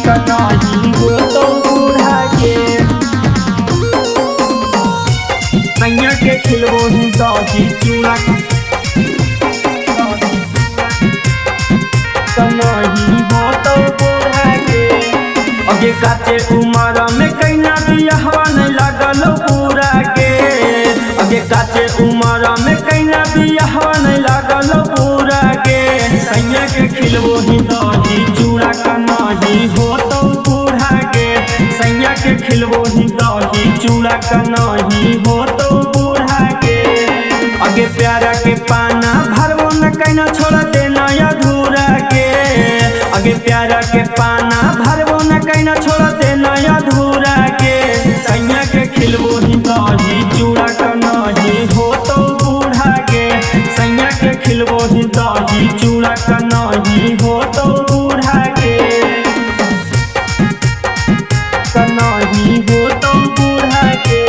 कनाही हो तो बूढ़ा के सैया के खिलबो ही दही चूड़ा कनाही हो तो बूढ़ा के। अगे काचे उमर में कैना बियाहवा नहीं लागल पूरा के। अगे काचे उमर में कैना बियाहवा नहीं लागल पूरा के। सैया के खिलबो ही दही चूड़ा कनाही हो तो बूढ़ा के। सैया के खिलबो ही दही चूड़ा कनाही हो तो बूढ़ा के। अगे प्यारा के पाना भरबो न कैना छोड़ देना अधूरा के। अगे प्यारा के पाना भरबो न कैना छोड़ देना अधूरा के। सैया के खिलबो ही दही चूड़ा कनाही हो तो बूढ़ा के। सैया के खिलबो ही दही चूड़ा कनाही हो तो बूढ़ा के। कनाही हो तो बूढ़ा के।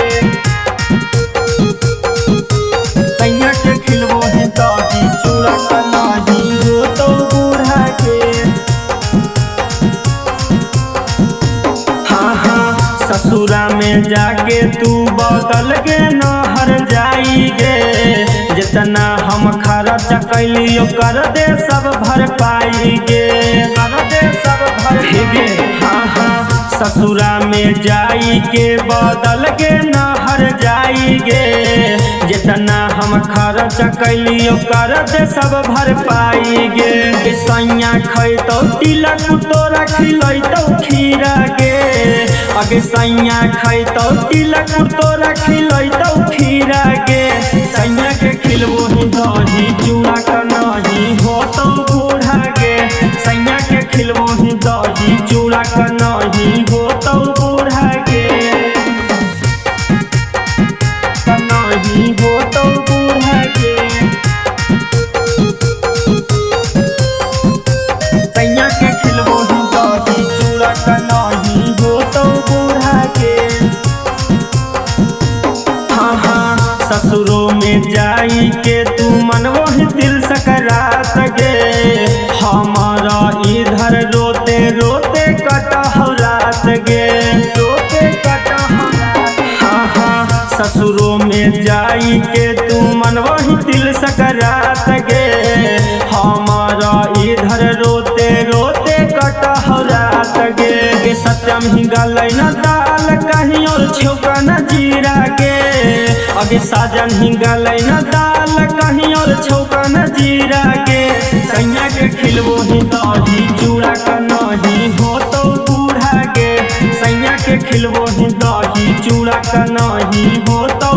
सैया के खिलबो ही दही चूड़ा कनाही हो तो बूढ़ा के। ससुरा में जाके तू बदल के नहर जाई गे। जितना हम खर्च कैलियो कर दे सब भर पाई गे। कर दे सब भर गे। ससुरा में जाई के बदल के नहर जाई गे। जितना हम खर्च कैलियो कर दे सब भर पाई गे। सैया खैतौ तिलक तोरा खिलैतौ खीरा गे। अगे सैया खैतौ तिलक तोरा खिलैतौ खीरा गे। सैया के खिलबो ही दही चूड़ा कनाही हो तो बूढ़ा गे। सैया के खिलबो ही दही चूड़ा कनाही हो तो बूढ़ा गे। कनाही हो तो बूढ़ा गे। सैया के खिलबो ही दही चूड़ा कनाही हो तो बूढ़ा के। ससुरों में जाई के तू मनवो ही दिल सकरात गे। हमारा इधर रोते रोते कटहौ रात गे। रोते कटहौ रात। ससुरों में जाई के तू मनवो ही दिल सकरात गे। हमारा इधर रोते रोते कटहौ रात गे। सत्यम ही गलै न दाल कहीं और छौका न जीरा के। अगे साजन ही गलै न दाल कहीं और छौका न जीरा के। सैया के खिलबो ही दही चूड़ा कनाही हो तो बूढ़ा के। सैया के खिलबो ही दही चूड़ा कनाही हो तो